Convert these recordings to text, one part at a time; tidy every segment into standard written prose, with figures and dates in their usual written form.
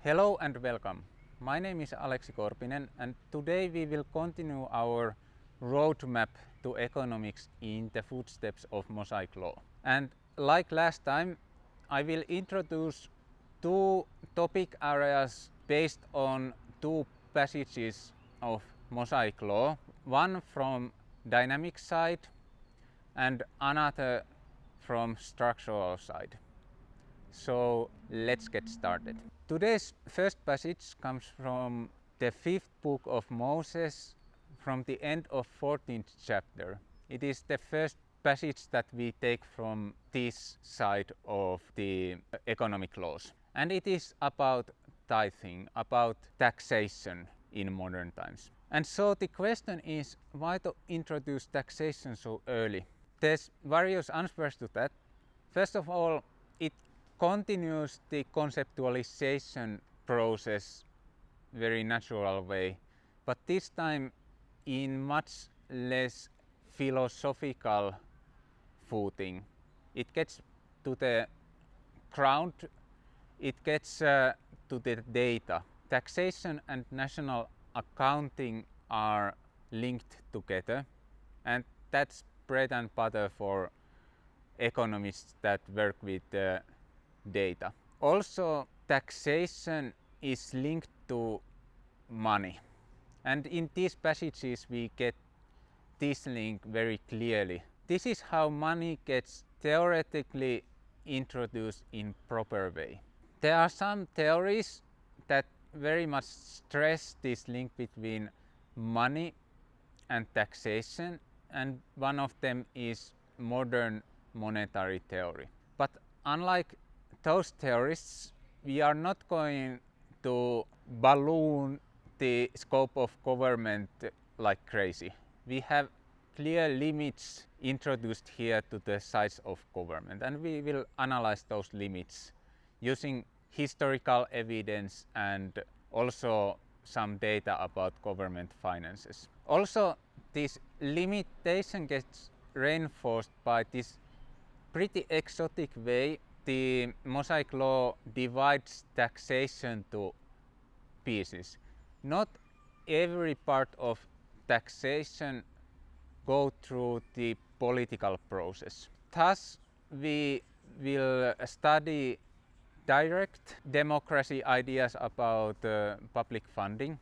Hello and welcome. My name is Aleksi Korpinen and today we will continue our roadmap to economics in the footsteps of Mosaic law. And like last time, I will introduce two topic areas based on two passages of Mosaic law, one from dynamic side and another from structural side. So let's get started. Today's first passage comes from the 5th book of Moses, from the end of 14th chapter. It is the first passage that we take from this side of the economic laws. And it is about tithing, about taxation in modern times. And so the question is, why to introduce taxation so early? There's various answers to that. First of all, it continues the conceptualization process very natural way, but this time in much less philosophical footing. It gets to the ground, it gets to the data. Taxation and national accounting are linked together, and that's bread and butter for economists that work with data. Also, taxation is linked to money, and in these passages we get this link very clearly. This is how money gets theoretically introduced in proper way. There are some theories that very much stress this link between money and taxation, and one of them is modern monetary theory. But unlike those theorists, we are not going to balloon the scope of government like crazy. We have clear limits introduced here to the size of government, and we will analyze those limits using historical evidence and also some data about government finances. Also, this limitation gets reinforced by this pretty exotic way the Mosaic law divides taxation to pieces. Not every part of taxation go through the political process. Thus, we will study direct democracy ideas about public funding.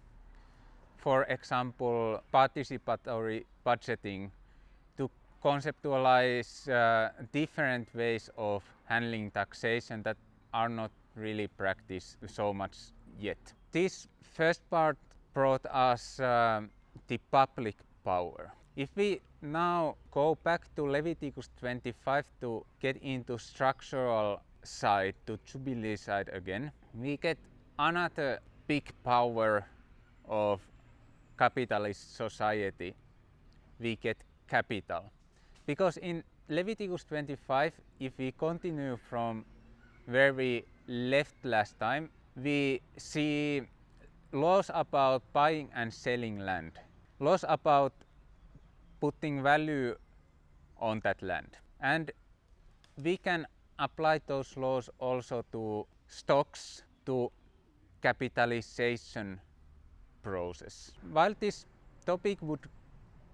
For example, participatory budgeting, to conceptualize different ways of handling taxation that are not really practiced so much yet. This first part brought us the public power. If we now go back to Leviticus 25 to get into structural side, to Jubilee side again, we get another big power of capitalist society. We get capital. Because in Leviticus 25, if we continue from where we left last time, we see laws about buying and selling land, laws about putting value on that land. And we can apply those laws also to stocks, to capitalization process. While this topic would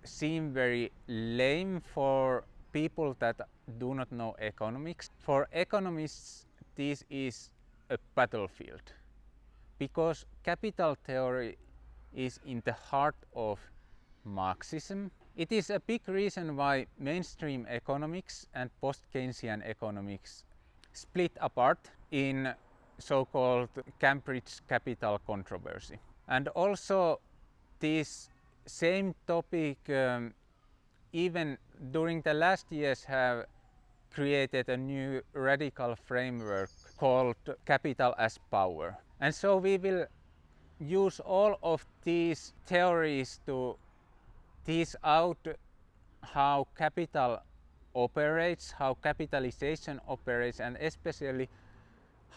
seem very lame for people that do not know economics, for economists this is a battlefield, because capital theory is in the heart of Marxism. It is a big reason why mainstream economics and post-Keynesian economics split apart in so-called Cambridge capital controversy. And also this same topic even during the last years have created a new radical framework called capital as power. And so we will use all of these theories to tease out how capital operates, how capitalization operates, and especially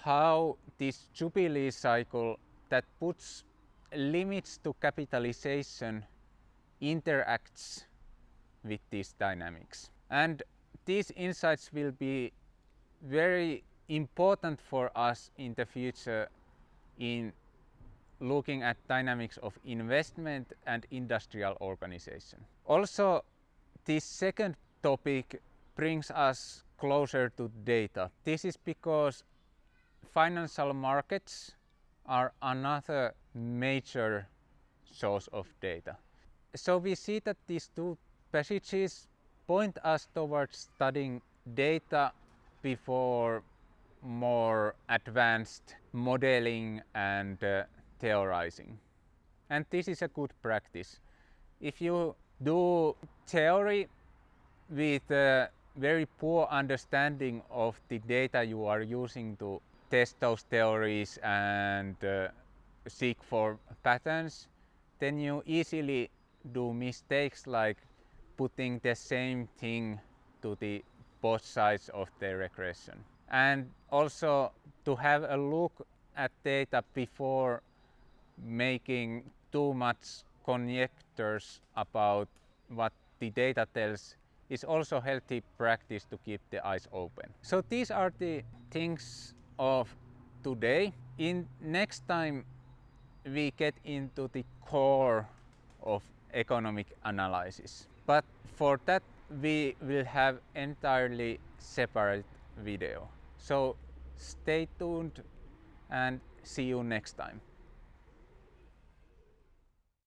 how this Jubilee cycle that puts limits to capitalization interacts with these dynamics. And these insights will be very important for us in the future in looking at dynamics of investment and industrial organization. Also, this second topic brings us closer to data. This is because financial markets are another major source of data. So we see that these two passages point us towards studying data before more advanced modeling and theorizing. And this is a good practice. If you do theory with a very poor understanding of the data you are using to test those theories and seek for patterns, then you easily do mistakes like putting the same thing to the both sides of the regression. And also to have a look at data before making too much conjectures about what the data tells is also healthy practice to keep the eyes open. So these are the things of today. In next time we get into the core of economic analysis. But for that we will have entirely separate video. So stay tuned and see you next time.